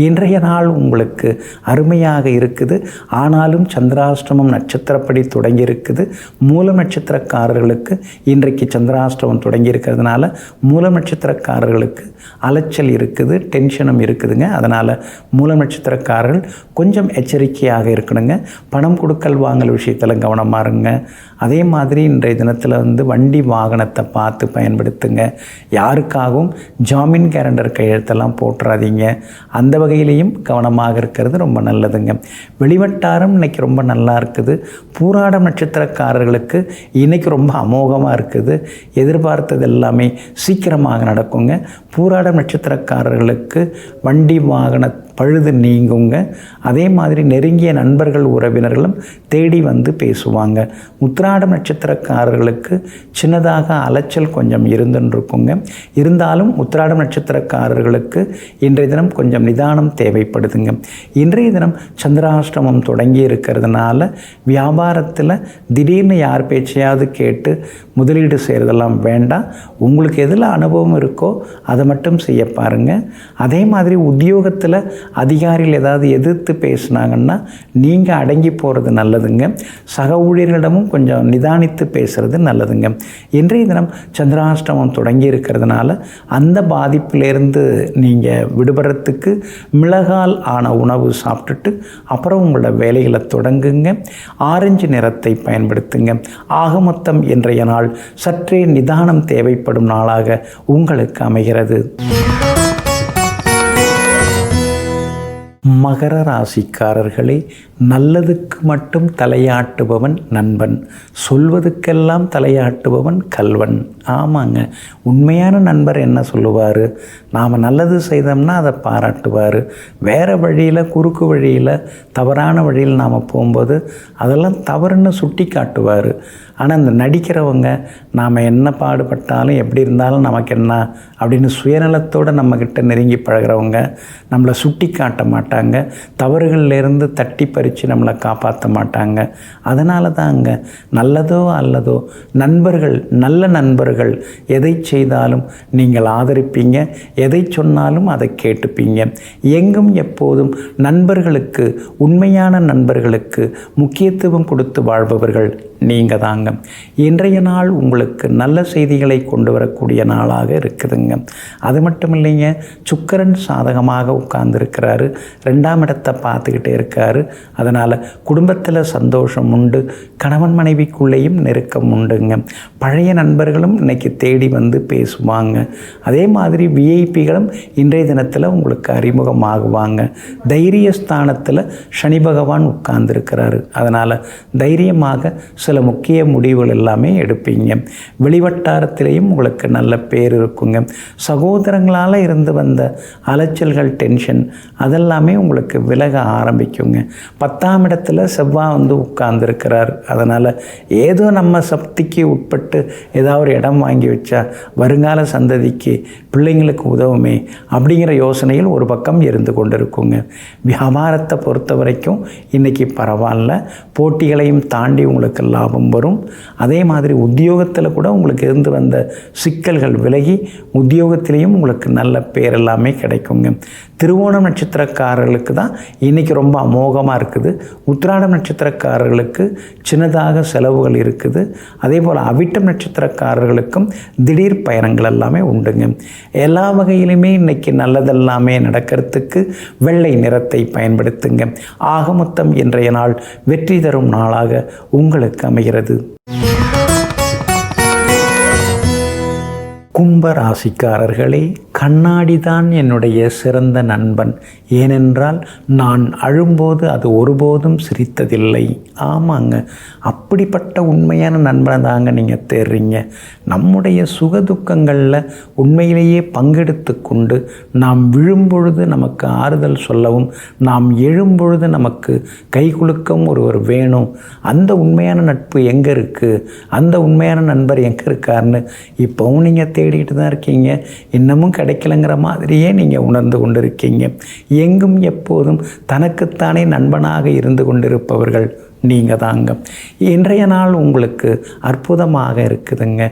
இன்றைய நாள் உங்களுக்கு அருமையாக இருக்குது. ஆனாலும் சந்திராஷ்டமம் நட்சத்திரப்படி தொடங்கி இருக்குது. மூல நட்சத்திரக்காரர்களுக்கு இன்றைக்கு சந்திராஷ்டமம் தொடங்கி இருக்கிறதுனால மூல நட்சத்திரக்காரர்களுக்கு அலைச்சல் இருக்குது, டென்ஷனும் இருக்குதுங்க. அதனால் மூல நட்சத்திரக்காரர்கள் கொஞ்சம் எச்சரிக்கையாக இருக்கணுங்க. பணம் கொடுக்கல் வாங்கல் விஷயத்தில் கவனமாக இருங்க. அதே மாதிரி இன்றைய தினத்தில் வண்டி வாகனத்தை பார்த்து பயன்படுத்துங்க. யாருக்காகவும் ஜாமீன் கேரண்டர் கையெழுத்தெல்லாம் போட்டுறாதீங்க. அந்த வகையிலையும் கவனமாக இருக்கிறது ரொம்ப நல்லதுங்க. வெளிவட்டாரம் இன்றைக்கி ரொம்ப நல்லா இருக்குது. பூராடம் நட்சத்திரக்காரர்களுக்கு இன்றைக்கி ரொம்ப அமோகமாக இருக்குது. எதிர்பார்த்தது எல்லாமே சீக்கிரமாக நடக்குங்க. பூராடம் நட்சத்திரக்காரர்களுக்கு வண்டி வாகன பழுது நீங்குங்க. அதே மாதிரி நெருங்கிய நண்பர்கள் உறவினர்களும் தேடி வந்து பேசுவாங்க. உத்திராடம் நட்சத்திரக்காரர்களுக்கு சின்னதாக அலைச்சல் கொஞ்சம் இருந்துருக்குங்க. இருந்தாலும் உத்திராடம் நட்சத்திரக்காரர்களுக்கு இன்றைய தினம் கொஞ்சம் நிதானம் தேவைப்படுதுங்க. இன்றைய தினம் சந்திராஷ்டமம் தொடங்கி இருக்கிறதுனால வியாபாரத்தில் திடீர்னு யார் பேச்சையாவது கேட்டு முதலீடு செய்கிறதெல்லாம் வேண்டாம். உங்களுக்கு எதில் அனுபவம் இருக்கோ அதை மட்டும் செய்ய பாருங்கள். அதே மாதிரி உத்தியோகத்தில் அதிகாரிகள் ஏதாவது எதிர்த்து பேசுனாங்கன்னா நீங்கள் அடங்கி போகிறது நல்லதுங்க. சக ஊழியர்களிடமும் கொஞ்சம் நிதானித்து பேசுகிறது நல்லதுங்க. இன்றைய தினம் சந்திராஷ்டமம் தொடங்கி இருக்கிறதுனால அந்த பாதிப்பிலேருந்து நீங்கள் விடுபடுறதுக்கு மிளகால் ஆன உணவு சாப்பிட்டுட்டு அப்புறம் உங்களோட வேலைகளை தொடங்குங்க. ஆரஞ்சு நிறத்தை பயன்படுத்துங்க. ஆக மொத்தம் இன்றைய நாள் சற்றே நிதானம் தேவைப்படும் நாளாக உங்களுக்கு அமைகிறது. மகர ராசிக்காரர்களே, நல்லதுக்கு மட்டும் தலையாட்டுபவன் நண்பன், சொல்வதுக்கெல்லாம் தலையாட்டுபவன் கல்வன். ஆமாங்க, உண்மையான நண்பர் என்ன சொல்லுவார்? நாம் நல்லது செய்தோம்னா அதை பாராட்டுவார். வேறு வழியில், குறுக்கு வழியில், தவறான வழியில் நாம் போகும்போது அதெல்லாம் தவறுன்னு சுட்டி காட்டுவார். ஆனால் இந்த நடிக்கிறவங்க நாம் என்ன பாடுபட்டாலும் எப்படி இருந்தாலும் நமக்கு என்ன அப்படின்னு சுயநலத்தோடு நம்மக்கிட்ட நெருங்கி பழகிறவங்க நம்மளை சுட்டி காட்ட மாட்டாங்க. தவறுகள்லேருந்து தட்டி பறித்து நம்மளை காப்பாற்ற மாட்டாங்க. அதனால தாங்க நல்லதோ அல்லதோ நண்பர்கள், நல்ல நண்பர்கள் எதை செய்தாலும் நீங்கள் ஆதரிப்பீங்க, எதை சொன்னாலும் அதை கேட்டுப்பீங்க. எங்கும் எப்போதும் நண்பர்களுக்கு, உண்மையான நண்பர்களுக்கு முக்கியத்துவம் கொடுத்து வாழ்பவர்கள் நீங்கள் தாங்க. இன்றைய நாள் உங்களுக்கு நல்ல செய்திகளை கொண்டு வரக்கூடிய நாளாக இருக்குதுங்க. அது மட்டும் இல்லைங்க, சுக்கிரன் சாதகமாக உட்கார்ந்துருக்கிறாரு. 2ஆம் இடத்தை பார்த்துக்கிட்டே இருக்காரு. அதனால் குடும்பத்தில் சந்தோஷம் உண்டு. கணவன் மனைவிக்குள்ளேயும் நெருக்கம் உண்டுங்க. பழைய நண்பர்களும் இன்றைக்கி தேடி வந்து பேசுவாங்க. அதே மாதிரி விஐபிகளும் இன்றைய தினத்தில் உங்களுக்கு அறிமுகமாகுவாங்க. தைரியஸ்தானத்தில் சனி பகவான் உட்கார்ந்துருக்கிறாரு. அதனால் தைரியமாக சில முக்கிய முடிவுகள் எல்லாமே எடுப்பீங்க. வெளிவட்டாரத்திலேயும் உங்களுக்கு நல்ல பேர் இருக்குங்க. சகோதரங்களால் இருந்து வந்த அலைச்சல்கள், டென்ஷன் அதெல்லாமே உங்களுக்கு விலக ஆரம்பிக்குங்க. 10ஆம் இடத்துல செவ்வாய் வந்து உட்கார்ந்துருக்கிறார். அதனால் ஏதோ நம்ம சக்திக்கு உட்பட்டு ஏதாவது ஒரு இடம் வாங்கி வச்சா வருங்கால சந்ததிக்கு பிள்ளைங்களுக்கு உதவுமே அப்படிங்கிற யோசனையில் ஒரு பக்கம் இருந்து கொண்டு இருக்குங்க. வியாபாரத்தை பொறுத்த வரைக்கும் இன்றைக்கி பரவாயில்ல. போட்டிகளையும் தாண்டி உங்களுக்கு லாபம் வரும். அதே மாதிரி உத்தியோகத்தில் கூட உங்களுக்கு இருந்து வந்த சிக்கல்கள் விலகி உத்தியோகத்திலையும் உங்களுக்கு நல்ல பேர் எல்லாமே கிடைக்குங்க. திருவோணம் நட்சத்திரக்காரர்களுக்கு தான் இன்றைக்கி ரொம்ப அமோகமாக இருக்குது. உத்திராடம் நட்சத்திரக்காரர்களுக்கு சின்னதாக செலவுகள் இருக்குது. அதே போல் அவிட்டம் நட்சத்திரக்காரர்களுக்கும் திடீர் பயணங்கள் எல்லாமே உண்டுங்க. எல்லா வகையிலுமே இன்றைக்கி நல்லதெல்லாமே நடக்கிறதுக்கு வெள்ளை நிறத்தை பயன்படுத்துங்க. ஆக மொத்தம் இன்றைய நாள் வெற்றி தரும் நாளாக உங்களுக்கு அமைகிறது. கும்ப ராசிக்காரர்களே, கண்ணாடி தான் என்னுடைய சிறந்த நண்பன். ஏனென்றால் நான் அழும்போது அது ஒருபோதும் சிரித்ததில்லை. ஆமாங்க, அப்படிப்பட்ட உண்மையான நண்பனை தாங்க நீங்கள் தேடுறீங்க. நம்முடைய சுகதுக்கங்களில் உண்மையிலேயே பங்கெடுத்து கொண்டு நாம் விழும்பொழுது நமக்கு ஆறுதல் சொல்லவும், நாம் எழும்பொழுது நமக்கு கை குலுக்கவும் ஒருவர் வேணும். அந்த உண்மையான நட்பு எங்கே இருக்குது, அந்த உண்மையான நண்பர் எங்கே இருக்காருன்னு இப்போவும் நீங்கள் தேடிட்டு தான் இருக்கீங்க. இன்னமும் கிடைக்கலங்கிற மாதிரியே நீங்கள் உணர்ந்து கொண்டு இருக்கீங்க. எங்கும் எப்போதும் தனக்குத்தானே நண்பனாக இருந்து கொண்டிருப்பவர்கள் நீங்கள் தாங்க. இன்றைய நாள் உங்களுக்கு அற்புதமாக இருக்குதுங்க.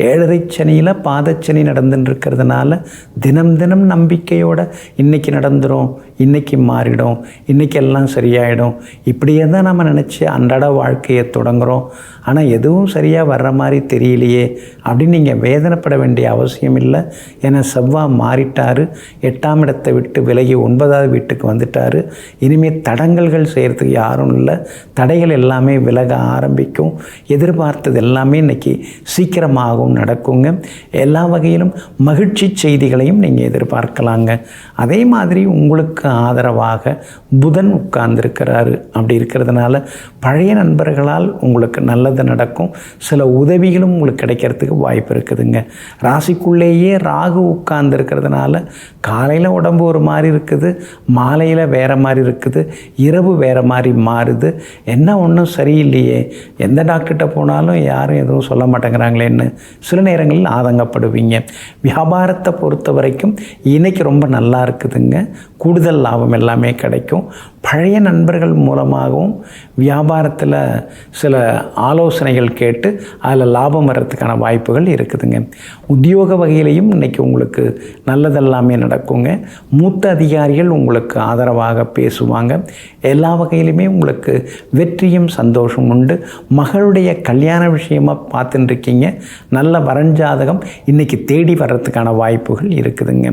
7.5 சனியில் பாதச்சனி நடந்துட்டு இருக்கிறதுனால தினம் தினம் நம்பிக்கையோடு இன்றைக்கி நடந்துடும், இன்றைக்கி மாறிடும், இன்றைக்கி எல்லாம் சரியாயிடும், இப்படியே தான் நம்ம நினச்சி அன்றாட வாழ்க்கையை தொடங்குகிறோம். ஆனால் எதுவும் சரியாக வர்ற மாதிரி தெரியலையே அப்படின்னு நீங்கள் வேதனைப்பட வேண்டிய அவசியம் இல்லை. ஏன்னா செவ்வாய் மாறிட்டார், 8ஆம் இடத்தை விட்டு விலகி 9வது வீட்டுக்கு வந்துட்டார். இனிமேல் தடங்கல்கள் செய்கிறதுக்கு யாரும் இல்லை. தடைகள் எல்லாமே விலக ஆரம்பிக்கும். எதிர்பார்த்தது எல்லாமே இன்றைக்கி சீக்கிரமாகவும் நடக்குங்க. எல்லா வகையிலும் மகிழ்ச்சி செய்திகளையும் நீங்கள் எதிர்பார்க்கலாங்க. அதே மாதிரி உங்களுக்கு ஆதரவாக புதன் உட்கார்ந்துருக்கிறாரு. அப்படி இருக்கிறதுனால பழைய நண்பர்களால் உங்களுக்கு நல்லது நடக்கும். சில உதவிகளும் உங்களுக்கு கிடைக்கிறதுக்கு வாய்ப்பு இருக்குதுங்க. ராசிக்குள்ளேயே ராகு உட்கார்ந்துருக்கிறதுனால காலையில் உடம்பு ஒரு மாதிரி இருக்குது, மாலையில் வேறு மாதிரி இருக்குது, இரவு வேறு மாதிரி மாறுது. என்ன ஒன்றும் சரியில்லையே, எந்த டாக்டர்கிட்ட போனாலும் யாரும் எதுவும் சொல்ல மாட்டேங்கிறாங்களேன்னு சில நேரங்களில் ஆதங்கப்படுவீங்க. வியாபாரத்தை பொறுத்த வரைக்கும் இன்றைக்கி ரொம்ப நல்லா இருக்குதுங்க. கூடுதல் லாபம் எல்லாமே கிடைக்கும். பழைய நண்பர்கள் மூலமாகவும் வியாபாரத்தில் சில ஆலோசனைகள் கேட்டு அதில் லாபம் வர்றதுக்கான வாய்ப்புகள் இருக்குதுங்க. உத்தியோக வகையிலையும் இன்றைக்கி உங்களுக்கு நல்லதெல்லாமே நடக்குங்க. மூத்த அதிகாரிகள் உங்களுக்கு ஆதரவாக பேசுவாங்க. எல்லா வகையிலுமே உங்களுக்கு வெற்றியும் சந்தோஷம் உண்டு. மகளுடைய கல்யாண விஷயமாக பார்த்துட்டு இருக்கீங்க, நல்ல வரஞ்சாதகம் இன்றைக்கி தேடி வர்றதுக்கான வாய்ப்புகள் இருக்குதுங்க.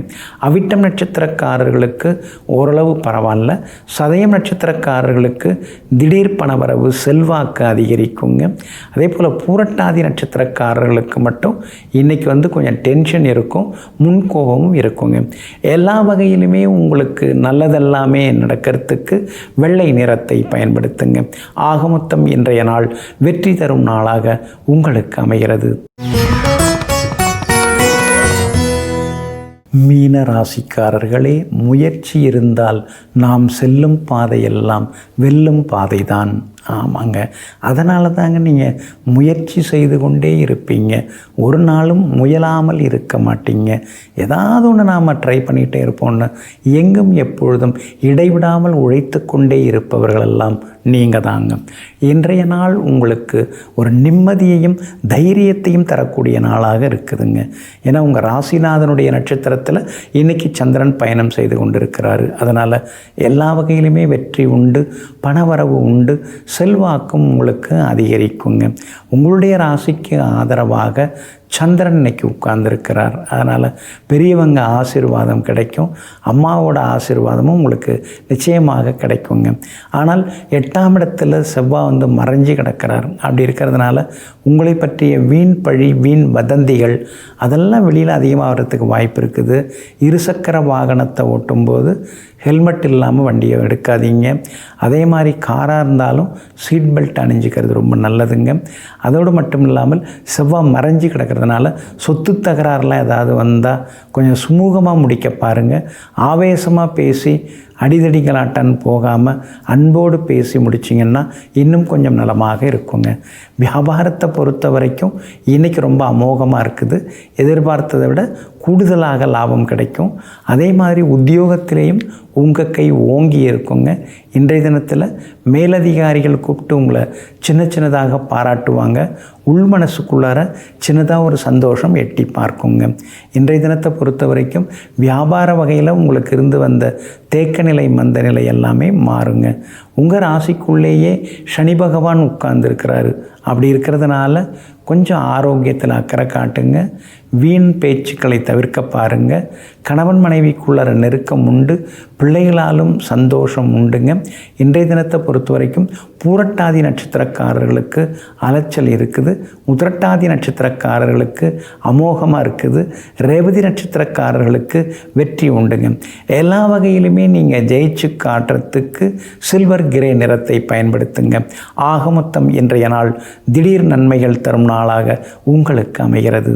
அவிட்டம் நட்சத்திரக்காரர்களுக்கு ஓரளவு பரவாயில்ல. சதயம் நட்சத்திரக்காரர்களுக்கு திடீர் பணவரவு, செல்வாக்கு அதிகரிக்குங்க. அதே போல் பூரட்டாதி நட்சத்திரக்காரர்களுக்கு மட்டும் இன்றைக்கி கொஞ்சம் டென்ஷன் இருக்கும், முன்கோபமும் இருக்குங்க. எல்லா வகையிலுமே உங்களுக்கு நல்லதெல்லாமே நடக்கிறதுக்கு வெள்ளை நிறத்தை பயன்படுத்துங்க. ஆக மொத்தம் இன்றைய நாள் வெற்றி தரும் நாளாக உங்களுக்கு அமைகிறது. மீன ராசிக்காரர்களே, முயற்சி இருந்தால் நாம் செல்லும் பாதையெல்லாம் வெல்லும் பாதைதான். ஆமாங்க, அதனால தாங்க நீங்கள் முயற்சி செய்து கொண்டே இருப்பீங்க. ஒரு நாளும் முயலாமல் இருக்க மாட்டீங்க. ஏதாவது ஒன்று நாம் ட்ரை பண்ணிகிட்டே இருப்போம்னு எங்கும் எப்பொழுதும் இடைவிடாமல் உழைத்து கொண்டே இருப்பவர்களெல்லாம் நீங்கள் தாங்க. இன்றைய நாள் உங்களுக்கு ஒரு நிம்மதியையும் தைரியத்தையும் தரக்கூடிய நாளாக இருக்குதுங்க. ஏன்னா உங்கள் ராசிநாதனுடைய நட்சத்திரத்தில் இன்றைக்கி சந்திரன் பயணம் செய்து கொண்டிருக்கிறாரு. அதனால் எல்லா வகையிலுமே வெற்றி உண்டு, பணவரவு உண்டு, செல்வாக்கும் உங்களுக்கு அதிகரிக்குங்க. உங்களுடைய ராசிக்கு ஆதரவாக சந்திரன் இன்னைக்கு உட்கார்ந்துருக்கிறார். அதனால் பெரியவங்க ஆசீர்வாதம் கிடைக்கும், அம்மாவோட ஆசீர்வாதமும் உங்களுக்கு நிச்சயமாக கிடைக்குங்க. ஆனால் 8ஆம் இடத்துல செவ்வாய் மறைஞ்சு கிடக்கிறார். அப்படி இருக்கிறதுனால உங்களை பற்றிய வீண் பழி, வீண் வதந்திகள் அதெல்லாம் வெளியில் அதிகமாக வர்றதுக்கு வாய்ப்பு இருக்குது. இருசக்கர வாகனத்தை ஓட்டும்போது ஹெல்மெட் இல்லாமல் வண்டியை எடுக்காதீங்க. அதே மாதிரி காராக இருந்தாலும் சீட் பெல்ட் அணிஞ்சிக்கிறது ரொம்ப நல்லதுங்க. அதோடு மட்டும் இல்லாமல் செவ்வாய் மறைஞ்சி கிடக்கிறதுனால சொத்து தகராறுலாம் ஏதாவது வந்தால் கொஞ்சம் சுமூகமாக முடிக்க பாருங்கள். ஆவேசமாக பேசி அடிதடிகளாட்டான்னு போகாமல் அன்போடு பேசி முடிச்சிங்கன்னா இன்னும் கொஞ்சம் நலமாக இருக்குங்க. வியாபாரத்தை பொறுத்த வரைக்கும் இன்றைக்கி ரொம்ப அமோகமாக இருக்குது. எதிர்பார்த்ததை விட கூடுதலாக லாபம் கிடைக்கும். அதே மாதிரி உத்தியோகத்திலேயும் உங்கள் கை ஓங்கி இருக்குங்க. இன்றைய தினத்தில் மேலதிகாரிகள் கூப்பிட்டு உங்களை சின்ன சின்னதாக பாராட்டுவாங்க. உள் மனசுக்குள்ளார சின்னதாக ஒரு சந்தோஷம் எட்டி பார்க்குங்க. இன்றைய தினத்தை பொறுத்த வரைக்கும் வியாபார வகையில் உங்களுக்கு இருந்து வந்த தேக்க நிலை, மந்த நிலை எல்லாமே மாறுங்க. உங்கள் ராசிக்குள்ளேயே சனி பகவான் உட்கார்ந்துருக்கிறாரு. அப்படி இருக்கிறதுனால கொஞ்சம் ஆரோக்கியத்தில் அக்கறை காட்டுங்க. வீண் பேச்சுக்களை தவிர்க்க பாருங்கள். கணவன் மனைவிக்குள்ளற நெருக்கம் உண்டு, பிள்ளைகளாலும் சந்தோஷம் உண்டுங்க. இன்றைய தினத்தை பொறுத்த வரைக்கும் பூரட்டாதி நட்சத்திரக்காரர்களுக்கு அலைச்சல் இருக்குது. உத்திரட்டாதி நட்சத்திரக்காரர்களுக்கு அமோகமாக இருக்குது. ரேவதி நட்சத்திரக்காரர்களுக்கு வெற்றி உண்டுங்க. எல்லா வகையிலுமே நீங்கள் ஜெயிச்சு காட்டுறதுக்கு சில்வர் கிரே நிறத்தை பயன்படுத்துங்க. ஆக மொத்தம் இன்றைய நாள் திடீர் நன்மைகள் தரும் நாளாக உங்களுக்கு அமைகிறது.